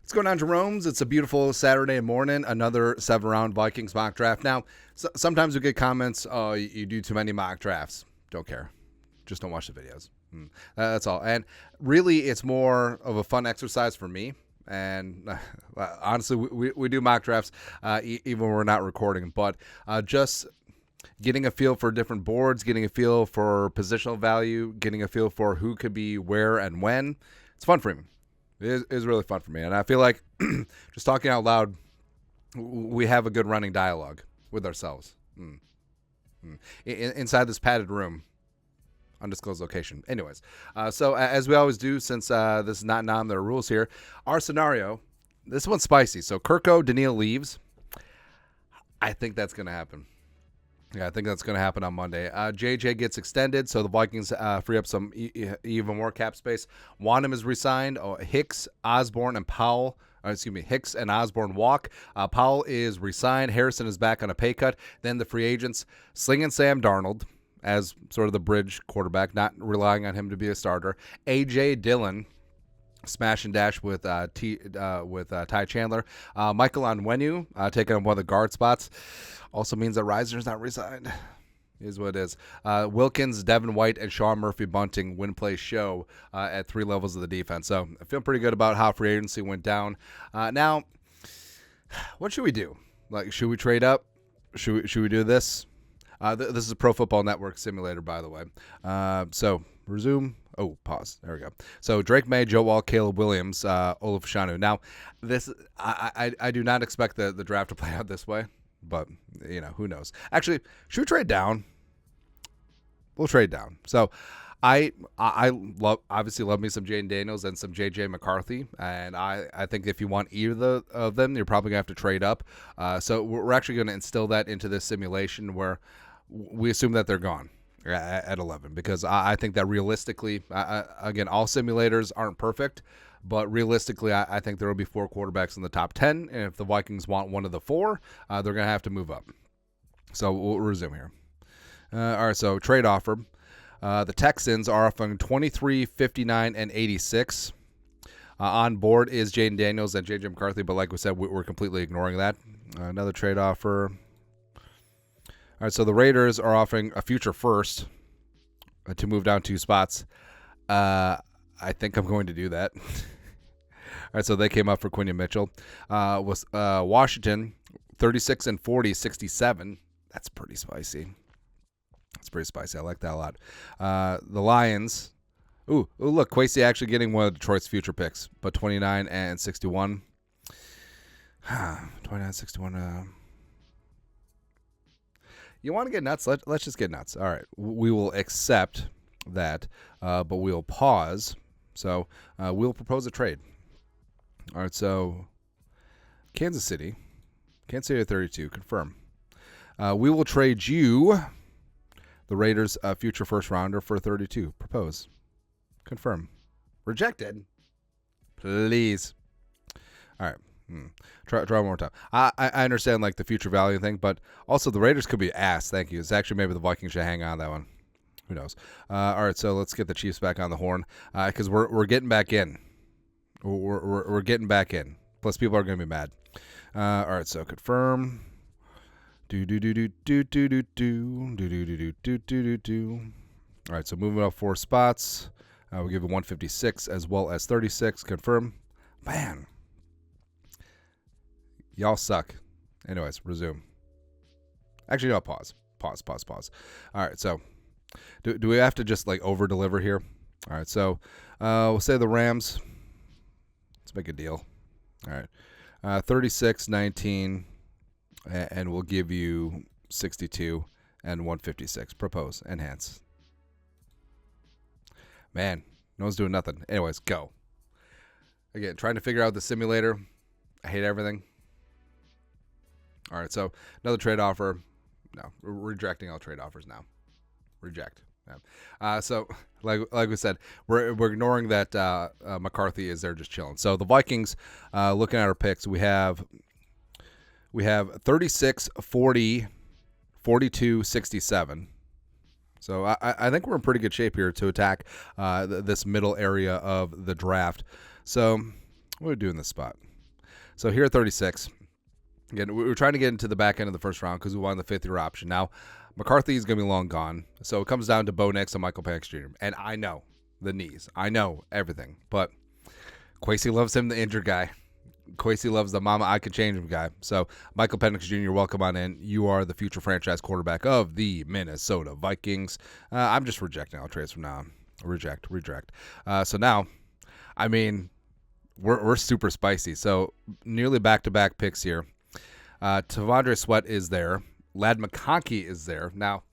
What's going on, Jerome's? It's a beautiful Saturday morning, another 7-round Vikings mock draft. Now, sometimes we get comments, oh, you do too many mock drafts. Don't care. Just don't watch the videos. That's all. And really, it's more of a fun exercise for me. And honestly, we do mock drafts even when we're not recording. But just getting a feel for different boards, getting a feel for positional value, getting a feel for who could be where and when, it's fun for me. It is really fun for me. And I feel like just talking out loud, we have a good running dialogue with ourselves. Inside this padded room, undisclosed location. Anyways, so as we always do, since this is not non their rules here, our scenario, this one's spicy. So Kirko Daniil leaves. I think that's going to happen. Yeah, I think that's going to happen on Monday. JJ gets extended, so the Vikings free up some even more cap space. Wanham is re-signed. Hicks, Osborne, and Powell. Hicks and Osborne walk. Powell is re-signed. Harrison is back on a pay cut. Then the free agents, Sling and Sam Darnold as sort of the bridge quarterback, not relying on him to be a starter. A.J. Dillon, smash and dash with Ty Chandler. Michael Onwenu taking up one of the guard spots. Also means that Reiser's not re-signed. Is what it is. Wilkins, Devin White, and Sean Murphy-Bunting win play show at 3 levels of the defense. So I feel pretty good about how free agency went down. Now, what should we do? Like, should we trade up? Should we do this? This is a Pro Football Network simulator, by the way. So resume. Oh, pause. There we go. So Drake May, Joe Wall, Caleb Williams, Olaf Shanu. Now, this I do not expect the draft to play out this way, but who knows? Actually, should we trade down? We'll trade down. So I obviously love me some Jaden Daniels and some JJ McCarthy, and I think if you want either of them, you're probably gonna have to trade up. So we're actually going to instill that into this simulation where we assume that they're gone at 11, because I think that realistically, again, all simulators aren't perfect, but realistically, I think there will be 4 quarterbacks in the top 10, and if the Vikings want one of the 4, they're going to have to move up. So we'll resume here. All right, so trade offer. The Texans are offering 23, 59, and 86. On board is Jaden Daniels and J.J. McCarthy, but like we said, we're completely ignoring that. Another trade offer. All right, so the Raiders are offering a future first to move down 2 spots. I think I'm going to do that. All right, so they came up for Quinion Mitchell. Washington, 36 and 40, 67. That's pretty spicy. That's pretty spicy. I like that a lot. The Lions. Ooh, look, Kwesi actually getting one of Detroit's future picks, but 29 and 61. 29 61. You want to get nuts? Let's just get nuts. All right. We will accept that, but we'll pause. So we'll propose a trade. All right. So Kansas City at 32. Confirm. We will trade you the Raiders' future first rounder for 32. Propose. Confirm. Rejected. Please. All right. Try one more time. I understand like the future value thing, but also the Raiders could be ass. Thank you. It's actually maybe the Vikings should hang on that one. Who knows? All right, so let's get the Chiefs back on the horn because we're getting back in. We're getting back in. Plus, people are going to be mad. All right, so confirm. All right, so moving up 4 spots. We'll give it 156 as well as 36. Confirm. Man. Y'all suck. Anyways, resume. Actually, no, pause. Pause. All right, so do we have to just like over deliver here? All right, so we'll say the Rams. Let's make a deal. All right, 36, 19, and we'll give you 62 and 156. Propose. Enhance. Man, no one's doing nothing. Anyways, go. Again, trying to figure out the simulator. I hate everything. All right, so another trade offer. No, we're rejecting all trade offers now. Reject. Yeah. So, like we said, we're ignoring that McCarthy is there just chilling. So the Vikings, looking at our picks, we have 36, 40, 42, 67. So I think we're in pretty good shape here to attack this middle area of the draft. So what do we do in this spot? So here at 36, again, we were trying to get into the back end of the first round because we wanted the 5th-year option. Now, McCarthy is going to be long gone, so it comes down to Bo Nix and Michael Penix Jr. And I know the knees. I know everything, but Kwesi loves him, the injured guy. Kwesi loves the mama I could change him guy. So Michael Penix Jr., welcome on in. You are the future franchise quarterback of the Minnesota Vikings. I'm just rejecting all trades from now on. Reject. So now, I mean, we're super spicy. So nearly back-to-back picks here. T'Vondre Sweat is there. Ladd McConkey is there. Now,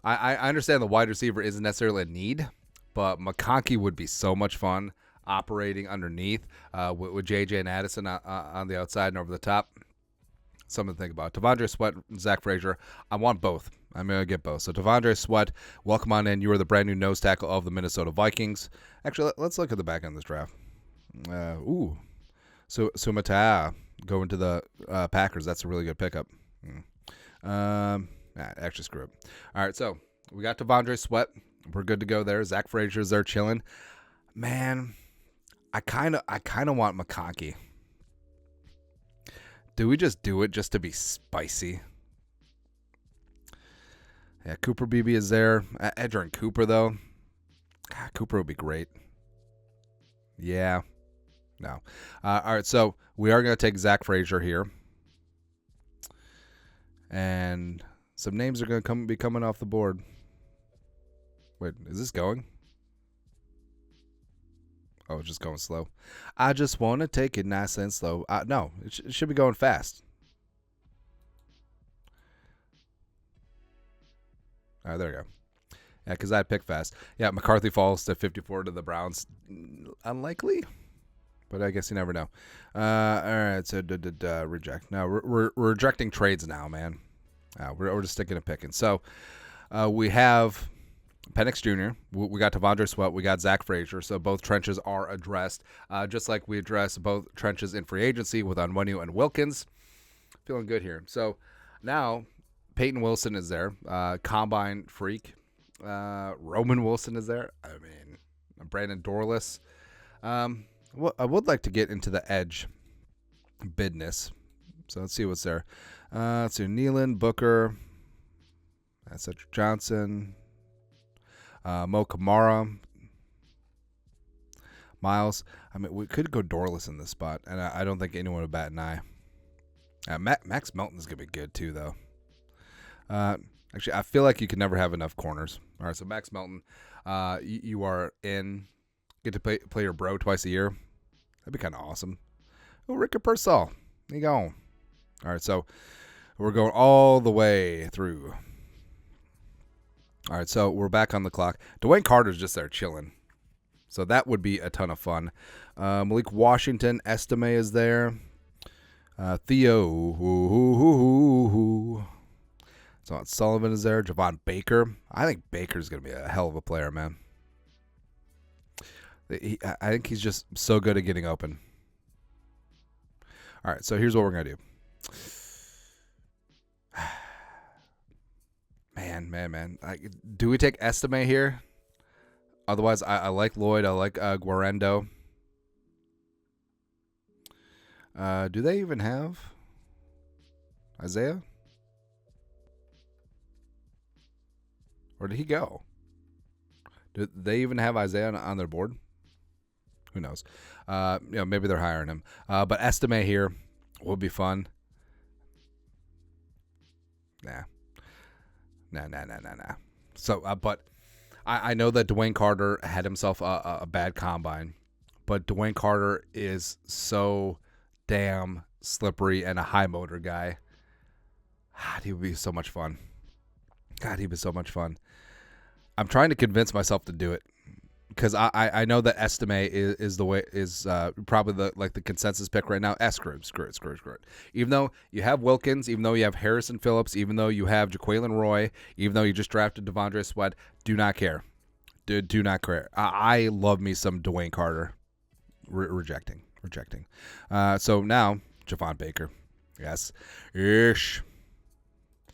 I understand the wide receiver isn't necessarily a need, but McConkey would be so much fun operating underneath with JJ and Addison on the outside and over the top. Something to think about. T'Vondre Sweat and Zach Frazier, I want both. I'm going to get both. So T'Vondre Sweat, welcome on in. You are the brand new nose tackle of the Minnesota Vikings. Actually, let's look at the back end of this draft. Sumata going to the Packers. That's a really good pickup. Actually, screw it. All right, so we got T'Vondre Sweat. We're good to go there. Zach Frazier's there chilling. Man, I kind of want McConkey. Do we just do it just to be spicy? Yeah, Cooper Beebe is there. Edgerrin Cooper, though. Cooper would be great. Yeah. No. All right, so we are going to take Zach Frazier here. And some names are going to be coming off the board. Wait, is this going? Oh, it's just going slow. I just want to take it nice and slow. No, it should be going fast. All right, there we go. Yeah, because I picked fast. Yeah, McCarthy falls to 54 to the Browns. Unlikely, but I guess you never know. All right, so reject. Now we're rejecting trades now, man. We're just sticking and picking. So we have Penix Jr., we got T'Vondre Sweat, we got Zach Frazier, so both trenches are addressed, just like we addressed both trenches in free agency with Onwenu and Wilkins. Feeling good here. So now Peyton Wilson is there, combine freak. Roman Wilson is there. I mean, Brandon Dorless. I would like to get into the edge bidness. So let's see what's there. Let's see, Nealon, Booker, Cedric Johnson, Mo Kamara, Miles. I mean, we could go Dorless in this spot, and I don't think anyone would bat an eye. Max Melton's going to be good, too, though. Actually, I feel like you can never have enough corners. All right, so Max Melton, you are in. Get to play your bro twice a year. That'd be kind of awesome. Oh, Ricky Pearsall. There you go. All right, so we're going all the way through. All right, so we're back on the clock. Dwayne Carter's just there chilling. So that would be a ton of fun. Malik Washington, Estime is there. Theo. So Sullivan is there. Javon Baker. I think Baker's going to be a hell of a player, man. I think he's just so good at getting open. All right, so here's what we're going to do. Man. Do we take Estime here? Otherwise, I like Lloyd. I like Guarendo. Do they even have Isaiah? Or did he go? Do they even have Isaiah on their board? Who knows? Maybe they're hiring him. But Estime here would be fun. Nah. So, but I know that Dwayne Carter had himself a bad combine, but Dwayne Carter is so damn slippery and a high motor guy. God, he would be so much fun. I'm trying to convince myself to do it because I know that Estime is probably the consensus pick right now. Screw it. Even though you have Wilkins, even though you have Harrison Phillips, even though you have Jaquelin Roy, even though you just drafted T'Vondre Sweat, do not care. Do not care. I love me some Dwayne Carter. Rejecting. So now Javon Baker. Yes. Ish.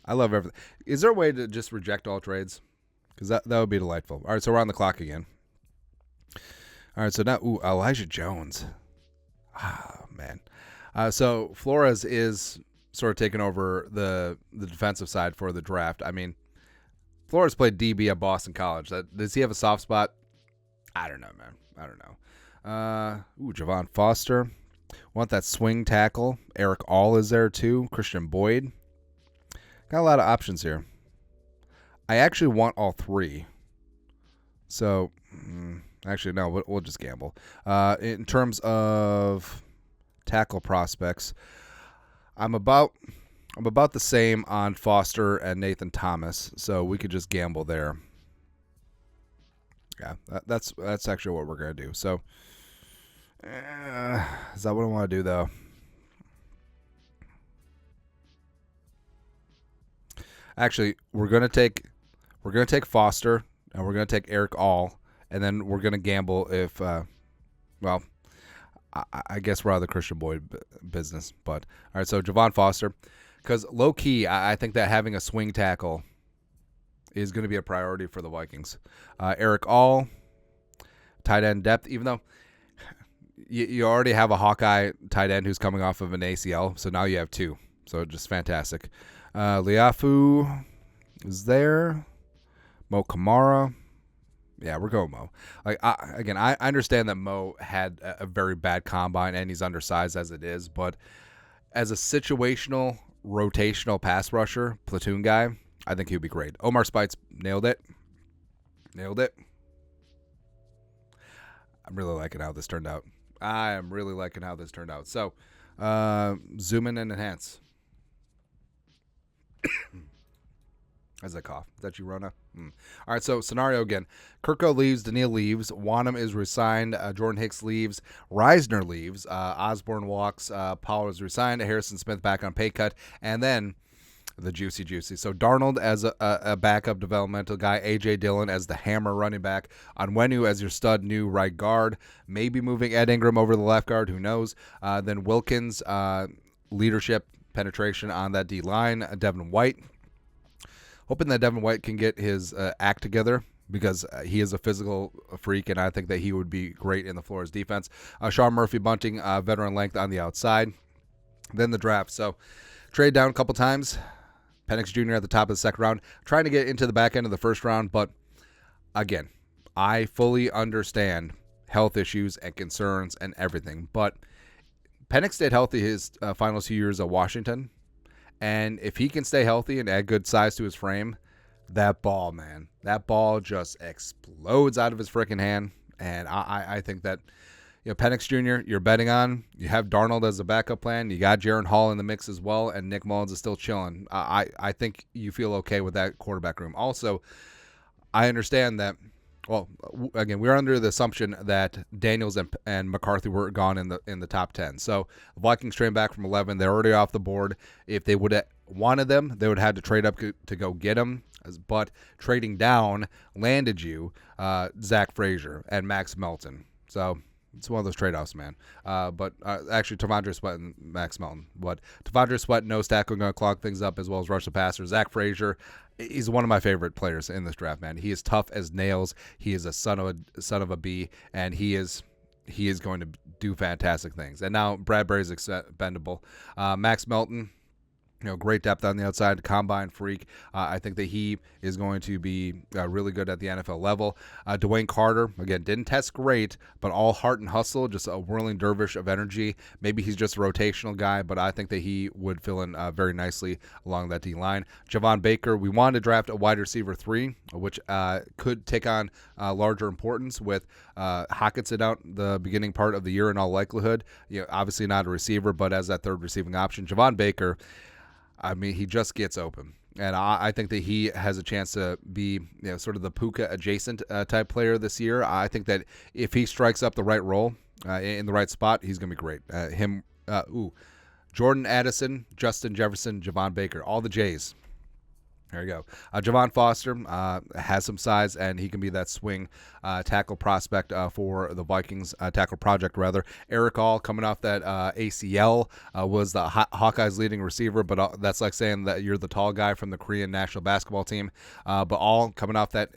I love everything. Is there a way to just reject all trades? Because that would be delightful. All right, so we're on the clock again. All right, so now, Elijah Jones. Man. So Flores is sort of taking over the defensive side for the draft. I mean, Flores played DB at Boston College. Does he have a soft spot? I don't know, man. I don't know. Javon Foster. Want that swing tackle. Eric All is there too. Christian Boyd. Got a lot of options here. I actually want all three. So, actually, no, we'll just gamble. In terms of tackle prospects, I'm about the same on Foster and Nathan Thomas, so we could just gamble there. Yeah, that's actually what we're gonna do. So, is that what I want to do though? Actually, we're gonna take Foster and we're gonna take Eric All, and then we're gonna gamble if, I guess we're out of the Christian Boyd business. But all right, so Javon Foster, because low key, I think that having a swing tackle is going to be a priority for the Vikings. Eric All, tight end depth, even though you already have a Hawkeye tight end who's coming off of an ACL, so now you have two. So just fantastic. Liafu is there. Mo Kamara. Yeah, we're going Mo. I understand that Mo had a very bad combine and he's undersized as it is, but as a situational, rotational pass rusher, platoon guy, I think he would be great. Omar Speights nailed it. I'm really liking how this turned out. So, zoom in and enhance. As I cough. Is that you, Rona? All right, so scenario again. Kirko leaves. Daniil leaves. Wanham is resigned. Jordan Hicks leaves. Reisner leaves. Osborne walks. Powell is resigned. Harrison Smith back on pay cut. And then the juicy. So Darnold as a backup developmental guy. A.J. Dillon as the hammer running back. Onwenu as your stud new right guard. Maybe moving Ed Ingram over the left guard. Who knows? Then Wilkins, leadership, penetration on that D-line. Devin White. Hoping that Devin White can get his act together because he is a physical freak, and I think that he would be great in the Flores defense. Sean Murphy-Bunting, veteran length on the outside. Then the draft. So trade down a couple times. Penix Jr. at the top of the second round. Trying to get into the back end of the first round, but again, I fully understand health issues and concerns and everything. But Penix stayed healthy his final 2 years at Washington. And if he can stay healthy and add good size to his frame, that ball just explodes out of his freaking hand. And I think that, Penix Jr., you're betting on. You have Darnold as a backup plan. You got Jaron Hall in the mix as well, and Nick Mullins is still chilling. I think you feel okay with that quarterback room. Also, I understand that. Well, again, we're under the assumption that Daniels and McCarthy were gone in the top 10. So the Vikings trained back from 11. They're already off the board. If they would have wanted them, they would have had to trade up to go get them. But trading down landed you Zach Frazier and Max Melton. So it's one of those trade-offs, man. But actually, Tavondre Sweat and Max Melton. But Tavondre Sweat, nose tackle, going to clog things up as well as rush the passer. Zach Frazier, he's one of my favorite players in this draft, man. He is tough as nails. He is a son of a bee, and he is going to do fantastic things. And now Bradbury's expendable. Max Melton, great depth on the outside, combine freak. I think that he is going to be really good at the NFL level. Dwayne Carter, again, didn't test great, but all heart and hustle, just a whirling dervish of energy. Maybe he's just a rotational guy, but I think that he would fill in very nicely along that D-line. Javon Baker, we wanted to draft a wide receiver 3, which could take on larger importance with Hockenson out the beginning part of the year in all likelihood. Obviously not a receiver, but as that third receiving option. Javon Baker, I mean, he just gets open. And I think that he has a chance to be sort of the Puka adjacent type player this year. I think that if he strikes up the right role in the right spot, he's going to be great. Jordan Addison, Justin Jefferson, Javon Baker, all the J's. There you go. Javon Foster has some size, and he can be that swing tackle prospect for the Vikings, tackle project, rather. Eric All, coming off that ACL, was the Hawkeyes' leading receiver, but that's like saying that you're the tall guy from the Korean national basketball team. But All, coming off that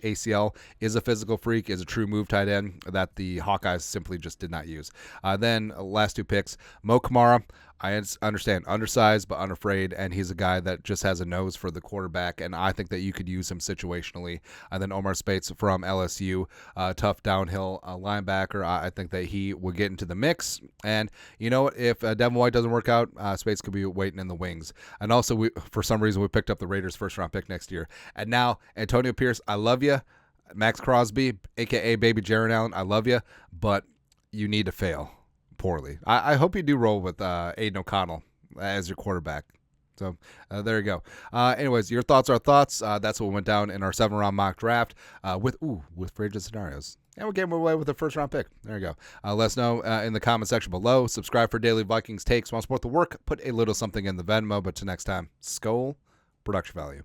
ACL, is a physical freak, is a true move tight end that the Hawkeyes simply just did not use. Then, last 2 picks, Mo Kamara. I understand, undersized but unafraid, and he's a guy that just has a nose for the quarterback, and I think that you could use him situationally. And then Omar Speights from LSU, tough downhill linebacker. I think that he will get into the mix. And you know what? If Devin White doesn't work out, Speights could be waiting in the wings. And also, for some reason, we picked up the Raiders' first-round pick next year. And now, Antonio Pierce, I love you. Max Crosby, a.k.a. Baby Jaron Allen, I love you, but you need to fail poorly. I hope you do roll with Aiden O'Connell as your quarterback. So there you go. Anyways, your thoughts are thoughts. That's what went down in our 7-round mock draft with Frazier scenarios. And we came away with a first-round pick. There you go. Let us know in the comment section below. Subscribe for daily Vikings takes. Want to support the work? Put a little something in the Venmo. But till next time, Skol, production value.